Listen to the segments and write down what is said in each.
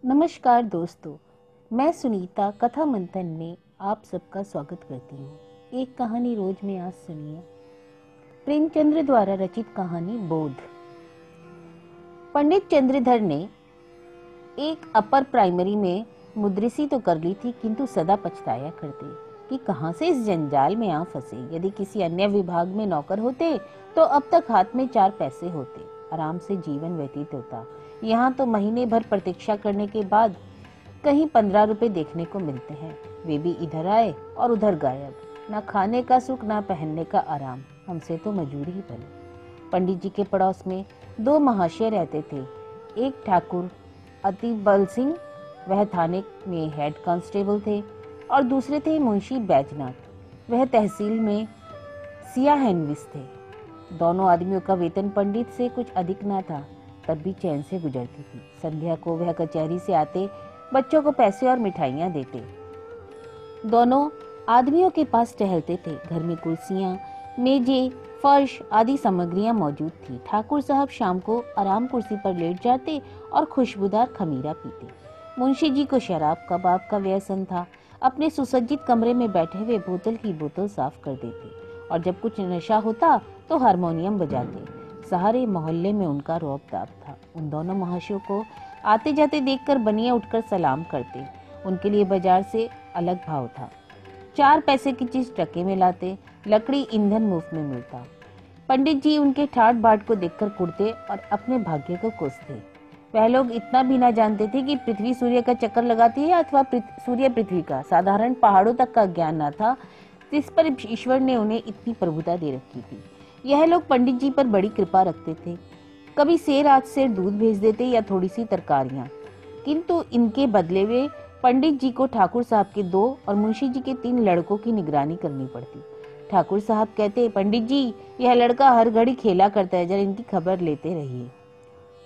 नमस्कार दोस्तों, मैं सुनीता कथा मंथन में आप सबका स्वागत करती हूँ। एक कहानी रोज में आज सुनिए। प्रेमचंद्र द्वारा रचित कहानी बोध। पंडित चंद्रधर ने एक अपर प्राइमरी में मुद्रिसी तो कर ली थी, किंतु सदा पछताया करते कि कहां से इस जंजाल में आ फंसे। यदि किसी अन्य विभाग में नौकर होते तो अब तक हाथ में 4 पैसे होते, आराम से जीवन व्यतीत होता। यहाँ तो महीने भर प्रतीक्षा करने के बाद कहीं 15 रुपए देखने को मिलते हैं, वे भी इधर आए और उधर गायब। ना खाने का सुख, ना पहनने का आराम, हमसे तो मजूरी ही भले। पंडित जी के पड़ोस में 2 महाशय रहते थे। एक ठाकुर अतिबल सिंह, वह थाने में हेड कांस्टेबल थे, और दूसरे थे मुंशी बैजनाथ, वह तहसील में सियाहनविस थे। दोनों आदमियों का वेतन पंडित से कुछ अधिक ना था, तब भी चैन से गुजरती थी। संध्या को वह कचहरी से आते बच्चों को पैसे और मिठाइयाँ देते। दोनों आदमियों के पास टहलते थे। घर में कुर्सियाँ, मेजें, फर्श आदि सामग्रियाँ मौजूद थी। ठाकुर साहब शाम को आराम कुर्सी पर लेट जाते और खुशबूदार खमीरा पीते। मुंशी जी को शराब कबाब का व्यसन था। अपने सुसज्जित कमरे में बैठे हुए बोतल की बोतल साफ कर देते, और जब कुछ नशा होता तो हारमोनियम बजाते। सारे मोहल्ले में उनका रौब-दाब था। उन दोनों महाशयों को आते जाते देखकर बनिए उठकर सलाम करते। उनके लिए बाजार से अलग भाव था। 4 पैसे की चीज टके में लाते, लकड़ी ईंधन मुफ्त में मिलता। पंडित जी उनके ठाट बाट को देखकर कुड़ते और अपने भाग्य को कोसते। वह लोग इतना भी ना जानते थे कि पृथ्वी सूर्य का चक्कर लगाती है अथवा सूर्य पृथ्वी का। साधारण पहाड़ों तक का ज्ञान न था, जिस पर ईश्वर ने उन्हें इतनी प्रभुता दे रखी थी। यह लोग पंडित जी पर बड़ी कृपा रखते थे। कभी सेर आज सेर दूध भेज देते या थोड़ी सी तरकारियां, किंतु इनके बदले वे पंडित जी को ठाकुर साहब के 2 और मुंशी जी के 3 लड़कों की निगरानी करनी पड़ती। ठाकुर साहब कहते, पंडित जी यह लड़का हर घड़ी खेला करता है, जरा इनकी खबर लेते रहिए।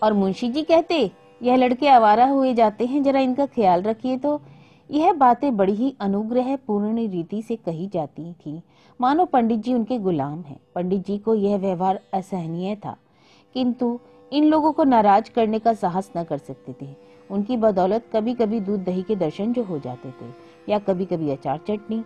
और मुंशी जी कहते, यह लड़के आवारा हुए जाते हैं, जरा इनका ख्याल रखिए। तो यह बातें बड़ी ही अनुग्रह पूर्ण रीति से कही जाती थी, मानो पंडित जी उनके गुलाम हैं। पंडित जी को यह व्यवहार असहनीय था, किंतु इन लोगों को नाराज करने का साहस न कर सकते थे। उनकी बदौलत कभी कभी दूध दही के दर्शन जो हो जाते थे, या कभी कभी अचार चटनी।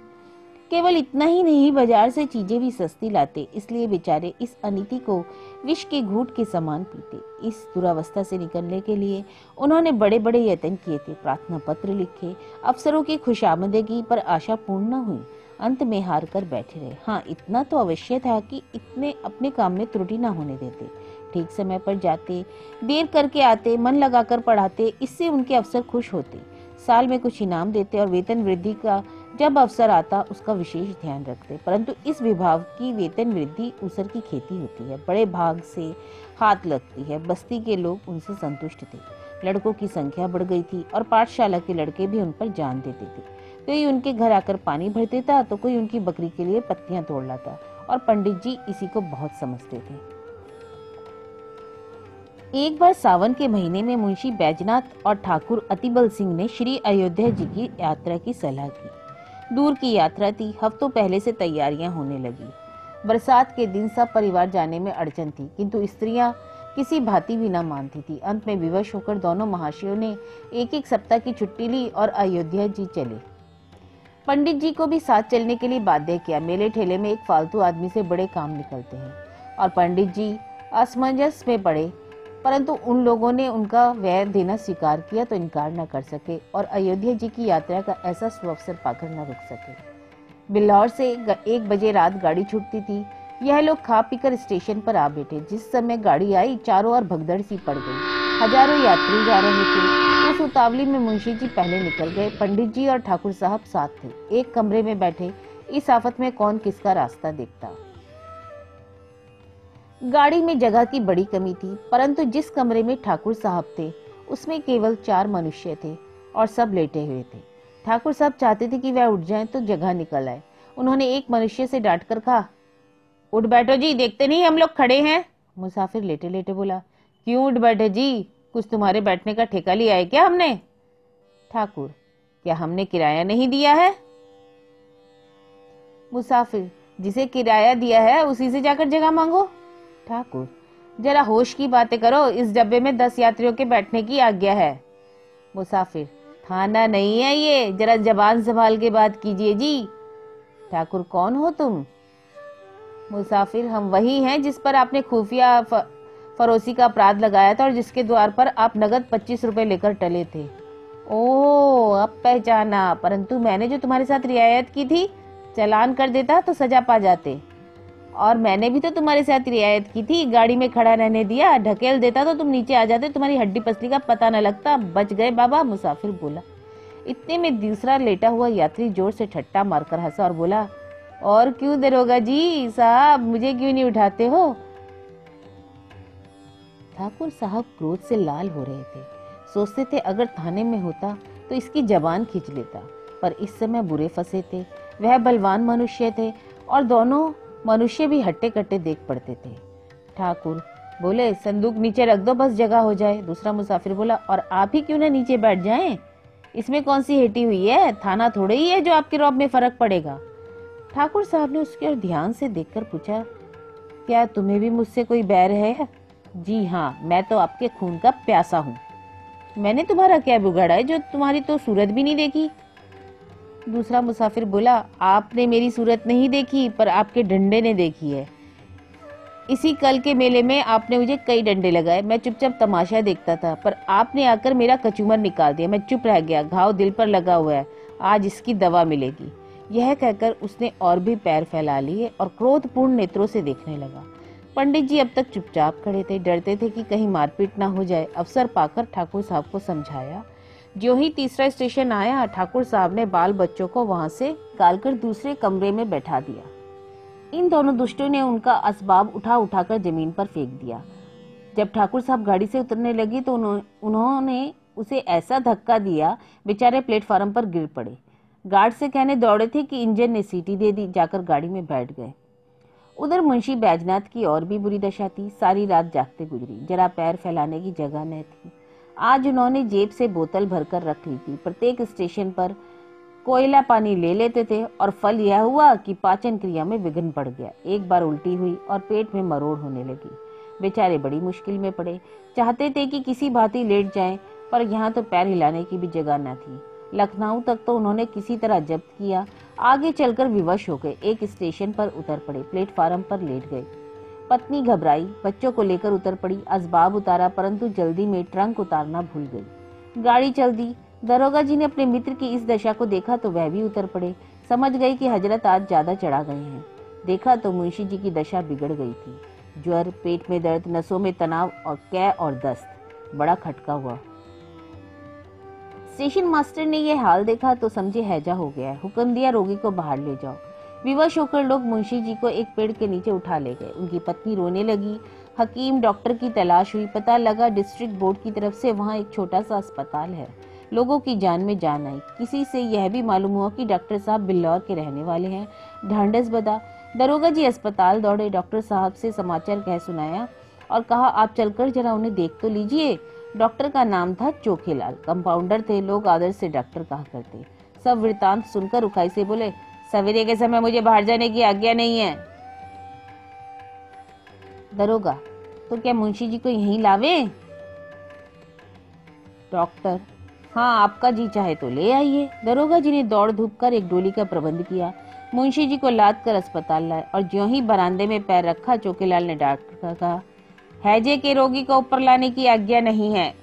केवल इतना ही नहीं, बाजार से चीजें भी सस्ती लाते, इसलिए बेचारे इस अनीति को विष के घूंट के समान पीते। इस दुरावस्था से निकलने के लिए उन्होंने बड़े बड़े यत्न किए थे, प्रार्थना पत्र लिखे, अफसरों की खुशामदगी पर आशा पूर्ण न हुई, अंत में हार कर बैठे रहे। हाँ, इतना तो अवश्य था कि इतने अपने काम में त्रुटि न होने देते। ठीक समय पर जाते, देर करके आते, मन लगाकर पढ़ाते, इससे उनके अफसर खुश होते। साल में कुछ इनाम देते और वेतन वृद्धि का जब अवसर आता उसका विशेष ध्यान रखते। परंतु इस विभाग की वेतन वृद्धि ऊसर की खेती होती है, बड़े भाग से हाथ लगती है। बस्ती के लोग उनसे संतुष्ट थे। लड़कों की संख्या बढ़ गई थी और पाठशाला के लड़के भी उन पर जान देते थे। कोई उनके घर आकर पानी भर देता तो कोई उनकी बकरी के लिए पत्तियां तोड़ लाता, और पंडित जी इसी को बहुत समझते थे। एक बार सावन के महीने में मुंशी बैजनाथ और ठाकुर अतिबल सिंह ने श्री अयोध्या जी की यात्रा की सलाह की। दूर की यात्रा थी, हफ्तों पहले से तैयारियां होने लगी। बरसात के दिन सब परिवार जाने में अड़चन थी, किंतु स्त्रियां किसी भांति भी न मानती थी। अंत में विवश होकर दोनों महाशयों ने 1-1 सप्ताह की छुट्टी ली और अयोध्या जी चले। पंडित जी को भी साथ चलने के लिए बाध्य किया। मेले ठेले में एक फालतू आदमी से बड़े काम निकलते हैं, और पंडित जी असमंजस में पड़े, परंतु उन लोगों ने उनका व्यय देना स्वीकार किया तो इनकार न कर सके, और अयोध्या जी की यात्रा का ऐसा सुअवसर पाकर न रुक सके। बिल्लौर से 1 बजे रात गाड़ी छूटती थी। यह लोग खा पीकर स्टेशन पर आ बैठे। जिस समय गाड़ी आई, चारों ओर भगदड़ सी पड़ गई। हजारों यात्री जा रहे थे। उस उतावली में मुंशी जी पहले निकल गए। पंडित जी और ठाकुर साहब साथ थे, एक कमरे में बैठे। इस आफत में कौन किसका रास्ता देखता। गाड़ी में जगह की बड़ी कमी थी, परंतु जिस कमरे में ठाकुर साहब थे उसमें केवल 4 मनुष्य थे और सब लेटे हुए थे। ठाकुर साहब चाहते थे कि वह उठ जाएं तो जगह निकल आए। उन्होंने एक मनुष्य से डांटकर कहा, उठ बैठो जी, देखते नहीं हम लोग खड़े हैं। मुसाफिर लेटे लेटे बोला, क्यों उठ बैठे जी, कुछ तुम्हारे बैठने का ठेका लिया है क्या हमने? ठाकुर, क्या हमने किराया नहीं दिया है? मुसाफिर, जिसे किराया दिया है उसी से जाकर जगह मांगो। ठाकुर, जरा होश की बातें करो, इस डब्बे में 10 यात्रियों के बैठने की आज्ञा है। मुसाफिर, थाना नहीं है ये, जरा जबान संभाल के बात कीजिए जी। ठाकुर, कौन हो तुम? मुसाफिर, हम वही हैं जिस पर आपने खुफिया फरोसी का अपराध लगाया था और जिसके द्वार पर आप नगद 25 रुपए लेकर टले थे। ओह, अब पहचाना, परंतु मैंने जो तुम्हारे साथ रियायत की थी, चालान कर देता तो सजा पा जाते। और मैंने भी तो तुम्हारे साथ रियायत की थी, गाड़ी में खड़ा रहने दिया, ढकेल देता तो तुम नीचे आ जाते, तुम्हारी हड्डी पसली का पता न लगता। बच गए बाबा, मुसाफिर बोला। इतने में दूसरा लेटा हुआ यात्री जोर से ठट्टा मारकर हंसा और बोला, और क्यों दरोगा जी साहब, मुझे क्यों नहीं उठाते हो? ठाकुर साहब क्रोध से लाल हो रहे थे। सोचते थे अगर थाने में होता तो इसकी जबान खींच लेता, पर इस समय बुरे फंसे थे। वह बलवान मनुष्य थे और दोनों मनुष्य भी हट्टे कट्टे देख पड़ते थे। ठाकुर बोले, संदूक नीचे रख दो, बस जगह हो जाए। दूसरा मुसाफिर बोला, और आप ही क्यों ना नीचे बैठ जाएं? इसमें कौन सी हेटी हुई है, थाना थोड़े ही है जो आपके रौब में फर्क पड़ेगा। ठाकुर साहब ने उसकी ओर ध्यान से देखकर पूछा, क्या तुम्हें भी मुझसे कोई बैर है? जी हाँ, मैं तो आपके खून का प्यासा हूँ। मैंने तुम्हारा क्या बिगाड़ा है जो तुम्हारी तो सूरत भी नहीं देखी? दूसरा मुसाफिर बोला, आपने मेरी सूरत नहीं देखी, पर आपके डंडे ने देखी है। इसी कल के मेले में आपने मुझे कई डंडे लगाए, मैं चुपचाप तमाशा देखता था, पर आपने आकर मेरा कचूमर निकाल दिया। मैं चुप रह गया, घाव दिल पर लगा हुआ है, आज इसकी दवा मिलेगी। यह कहकर उसने और भी पैर फैला लिए और क्रोधपूर्ण नेत्रों से देखने लगा। पंडित जी अब तक चुपचाप खड़े थे, डरते थे कि कहीं मारपीट ना हो जाए। अवसर पाकर ठाकुर साहब को समझाया। ज्यों ही तीसरा स्टेशन आया, ठाकुर साहब ने बाल बच्चों को वहां से निकालकर दूसरे कमरे में बैठा दिया। इन दोनों दुष्टों ने उनका असबाब उठा उठाकर जमीन पर फेंक दिया। जब ठाकुर साहब गाड़ी से उतरने लगे तो उन्होंने उसे ऐसा धक्का दिया, बेचारे प्लेटफार्म पर गिर पड़े। गार्ड से कहने दौड़े थे कि इंजन ने सीटी दे दी, जाकर गाड़ी में बैठ गए। उधर मुंशी बैजनाथ की और भी बुरी दशा थी। सारी रात जागते गुजरी, जरा पैर फैलाने की जगह न थी। आज उन्होंने जेब से बोतल भरकर रख ली थी। प्रत्येक स्टेशन पर कोयला पानी ले लेते थे और फल यह हुआ कि पाचन क्रिया में विघ्न पड़ गया। एक बार उल्टी हुई और पेट में मरोड़ होने लगी। बेचारे बड़ी मुश्किल में पड़े। चाहते थे कि किसी भांति लेट जाएं, पर यहाँ तो पैर हिलाने की भी जगह न थी। लखनऊ तक तो उन्होंने किसी तरह जब्त किया, आगे चलकर विवश हो गए। एक स्टेशन पर उतर पड़े, प्लेटफार्म पर लेट गए। पत्नी घबराई, बच्चों को लेकर उतर पड़ी। असबाब उतारा, परंतु जल्दी में ट्रंक उतारना भूल गई। गाड़ी चल दी। दरोगा जी ने अपने मित्र की इस दशा को देखा तो वह भी उतर पड़े। समझ गई कि हजरत आज ज्यादा चढ़ा गए हैं। देखा तो मुंशी जी की दशा बिगड़ गई थी। ज्वर, पेट में दर्द, नसों में तनाव और कै और दस्त। बड़ा खटका हुआ। स्टेशन मास्टर ने यह हाल देखा तो समझे हैजा हो गया है। हुक्म दिया, रोगी को बाहर ले जाओ। विवश होकर लोग मुंशी जी को एक पेड़ के नीचे उठा ले गए। उनकी पत्नी रोने लगी। हकीम डॉक्टर की तलाश हुई। पता लगा डिस्ट्रिक्ट बोर्ड की तरफ से वहाँ एक छोटा सा अस्पताल है। लोगों की जान में जान आई। किसी से यह भी मालूम हुआ कि डॉक्टर साहब बिल्लौर के रहने वाले हैं। ढांढस बंधा। दरोगा जी अस्पताल दौड़े, डॉक्टर साहब से समाचार कह सुनाया और कहा, आप चलकर जरा उन्हें देख तो लीजिए। डॉक्टर का नाम था चोखेलाल, कंपाउंडर थे, लोग आदर से डॉक्टर कहा करते। सब वृतांत सुनकर रुखाई से बोले, सवेरे के समय मुझे बाहर जाने की आज्ञा नहीं है। दरोगा, तो क्या मुंशी जी को यहीं लावे? डॉक्टर, हाँ, आपका जी चाहे तो ले आइए। दरोगा जी ने दौड़ धूप कर एक डोली का प्रबंध किया। मुंशी जी को लाद कर अस्पताल लाए और ज्यों ही बरामदे में पैर रखा, चोखेलाल ने डॉक्टर का कहा, हैजे के रोगी को ऊपर लाने की आज्ञा नहीं है।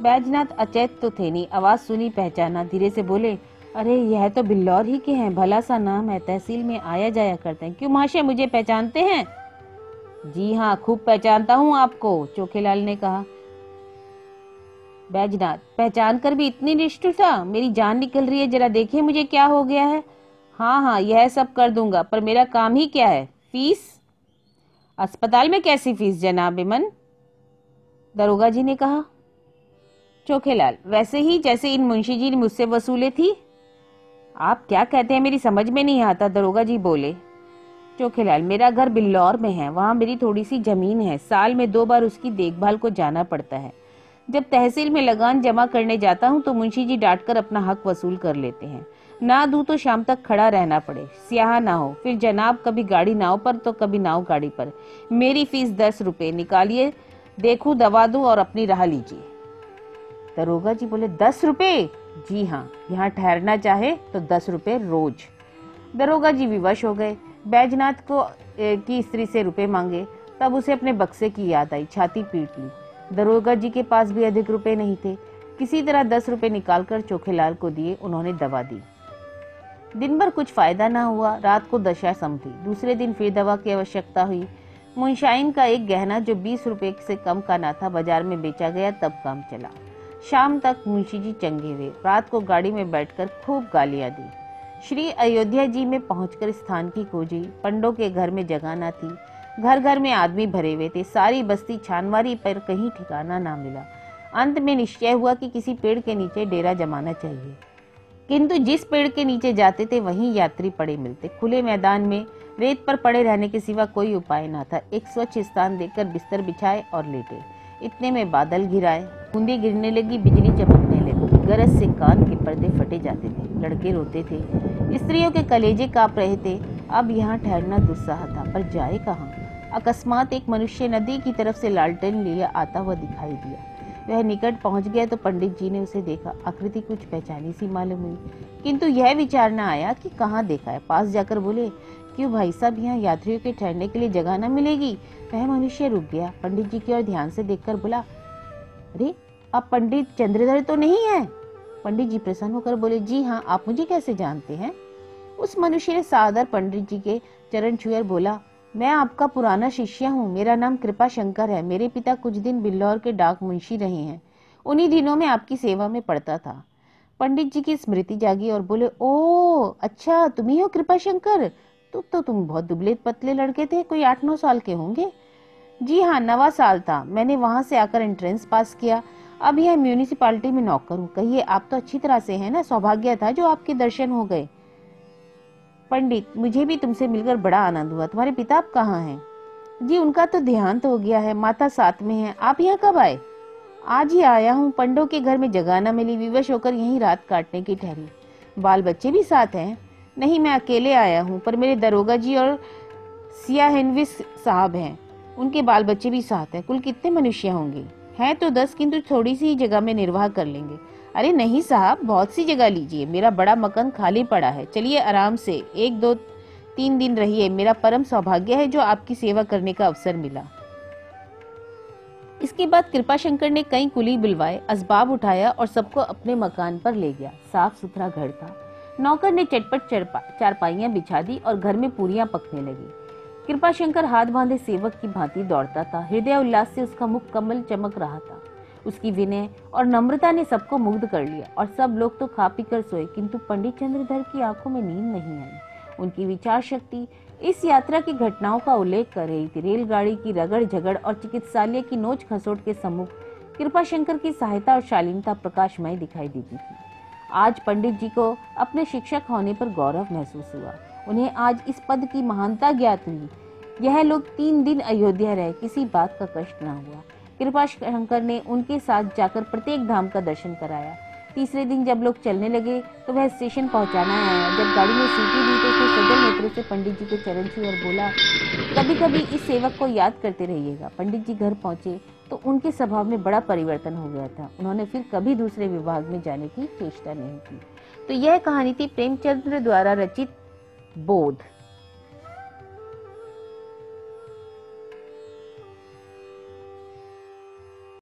बैजनाथ अचेत तो थे नहीं, आवाज सुनी पहचाना, धीरे से बोले, अरे यह तो बिल्लौर ही के हैं, भला सा नाम है, तहसील में आया जाया करते हैं। क्यों महाशय, मुझे पहचानते हैं? जी हाँ, खूब पहचानता हूँ आपको, चोखेलाल ने कहा। बैजनाथ, पहचान कर भी इतनी निष्ठुरता? मेरी जान निकल रही है, जरा देखिए मुझे क्या हो गया है। हाँ हाँ, यह सब कर दूंगा, पर मेरा काम ही क्या है? फीस? अस्पताल में कैसी फीस जनाब इमन? दरोगा जी ने कहा। चोखेलाल, वैसे ही जैसे इन मुंशी जी ने मुझसे वसूले थी। आप क्या कहते हैं, मेरी समझ में नहीं आता, दरोगा जी बोले। चोखेलाल, मेरा घर बिल्लौर में है, वहां मेरी थोड़ी सी जमीन है, साल में 2 बार उसकी देखभाल को जाना पड़ता है। जब तहसील में लगान जमा करने जाता हूँ तो मुंशी जी डांट कर अपना हक वसूल कर लेते हैं। ना दूं तो शाम तक खड़ा रहना पड़े, स्याह ना हो, फिर जनाब कभी गाड़ी नाव पर तो कभी नाव गाड़ी पर। मेरी फीस 10 रुपए, निकालिए, देखूं, दवा दूं और अपनी राह लीजिए। दरोगा जी बोले 10 रुपए? जी हाँ, यहाँ ठहरना चाहे तो 10 रुपए रोज। दरोगा जी विवश हो गए। बैजनाथ को की स्त्री से रुपए मांगे। तब उसे अपने बक्से की याद आई, छाती पीट ली। दरोगा जी के पास भी अधिक रुपए नहीं थे। किसी तरह 10 रुपए निकालकर चोखेलाल को दिए। उन्होंने दवा दी। दिन भर कुछ फायदा ना हुआ। रात को दशा संभली। दूसरे दिन फिर दवा की आवश्यकता हुई। मुंशाइन का एक गहना जो 20 रुपए से कम का ना था बाजार में बेचा गया, तब काम चला। शाम तक मुंशी जी चंगे हुए। रात को गाड़ी में बैठकर खूब गालियां दी। श्री अयोध्या जी में पहुंचकर स्थान की खोजी। पंडों के घर में जगह न थी। घर घर में आदमी भरे हुए थे। सारी बस्ती छानवारी पर कहीं ठिकाना ना मिला। अंत में निश्चय हुआ कि किसी पेड़ के नीचे डेरा जमाना चाहिए, किंतु जिस पेड़ के नीचे जाते थे वहीं यात्री पड़े मिलते। खुले मैदान में रेत पर पड़े रहने के सिवा कोई उपाय न था। एक स्वच्छ स्थान देखकर बिस्तर बिछाए और लेटे। इतने में बादल घिराए, बूंदे गिरने लगी, बिजली चमकने लगी। गरज से कान के पर्दे फटे जाते थे। लड़के रोते थे, स्त्रियों के कलेजे कांप रहे थे। अब यहाँ ठहरना दुस्साह था, पर जाए कहाँ? अकस्मात एक मनुष्य नदी की तरफ से लालटेन लिए आता हुआ दिखाई दिया। वह निकट पहुंच गया तो पंडित जी ने उसे देखा। आकृति कुछ पहचानी सी मालूम हुई, किंतु यह विचार न आया कि कहाँ देखा है। पास जाकर बोले, क्यों भाई साहब, यहाँ यात्रियों के ठहरने के लिए जगह न मिलेगी? वह मनुष्य रुक गया। पंडित जी की ओर ध्यान से देखकर बोला, अरे आप पंडित चंद्रधर तो नहीं है? पंडित जी प्रसन्न होकर बोले, जी हाँ, आप मुझे कैसे जानते हैं? उस मनुष्य ने सादर पंडित जी के चरण छुए बोला, मैं आपका पुराना शिष्य हूँ। मेरा नाम कृपा शंकर है। मेरे पिता कुछ दिन बिल्लौर के डाक मुंशी रहे हैं। उन्हीं दिनों में आपकी सेवा में पड़ता था। पंडित जी की स्मृति जागी और बोले, ओ अच्छा, तुम ही हो कृपा शंकर? तुम बहुत दुबले पतले लड़के थे, कोई 8-9 साल के होंगे। जी हाँ, 9वां साल था। मैंने वहां से आकर एंट्रेंस पास किया। अब यह म्यूनिसिपालिटी में नौकर हूँ। कहिए, आप तो अच्छी तरह से हैं ना? सौभाग्य था जो आपके दर्शन हो गए। पंडित, मुझे भी तुमसे मिलकर बड़ा आनंद हुआ। तुम्हारे पिता अब कहाँ हैं? जी, उनका तो देहांत हो गया है। माता साथ में है। आप यहाँ कब आए? आज ही आया हूँ। पंडों के घर में जगह न मिली, विवश होकर यहीं रात काटने की ठहरी। बाल बच्चे भी साथ हैं? नहीं, मैं अकेले आया हूँ, पर मेरे दरोगा जी और सिया हेनविस साहब हैं। उनके बाल बच्चे भी साथ हैं। कुल कितने मनुष्य होंगे? हैं तो 10, किंतु थोड़ी सी जगह में निर्वाह कर लेंगे। अरे नहीं साहब, बहुत सी जगह लीजिए। मेरा बड़ा मकान खाली पड़ा है। चलिए आराम से 1-2-3 दिन रहिए। मेरा परम सौभाग्य है जो आपकी सेवा करने का अवसर मिला। इसके बाद कृपा शंकर ने कई कुली बुलवाए, असबाब उठाया और सबको अपने मकान पर ले गया। साफ सुथरा घर था। नौकर ने चटपट चारपाइयां बिछा दी और घर में पूरियां पकने लगी। कृपा शंकर हाथ बांधे सेवक की भांति दौड़ता था। हृदय उल्लास से उसका मुख कमल चमक रहा था। उसकी विनय और नम्रता ने सबको मुग्ध कर लिया और सब लोग तो खा पी कर सोए, किंतु पंडित चंद्रधर की आंखों में नींद नहीं आई। उनकी विचार शक्ति इस यात्रा की घटनाओं का उल्लेख कर रही थी। रेलगाड़ी की रगड़ झगड़ और चिकित्सालय की नोच खसोट के सम्मुख कृपा शंकर की सहायता और शालीनता प्रकाशमय दिखाई देती थी। आज पंडित जी को अपने शिक्षक होने पर गौरव महसूस हुआ। उन्हें आज इस पद की महानता ज्ञात हुई। यह लोग 3 दिन अयोध्या रहे, किसी बात का कष्ट न हुआ। कृपा शंकर ने उनके साथ जाकर प्रत्येक धाम का दर्शन कराया। तीसरे दिन जब लोग चलने लगे तो वह स्टेशन पहुंचाना आया। जब गाड़ी में सीटी दी तो उसने सजल नेत्रों से पंडित जी के चरण छुए और बोला, कभी कभी इस सेवक को याद करते रहिएगा। पंडित जी घर पहुंचे तो उनके स्वभाव में बड़ा परिवर्तन हो गया था। उन्होंने फिर कभी दूसरे विभाग में जाने की चेष्टा नहीं की। तो यह कहानी थी प्रेमचंद्र द्वारा रचित बोध।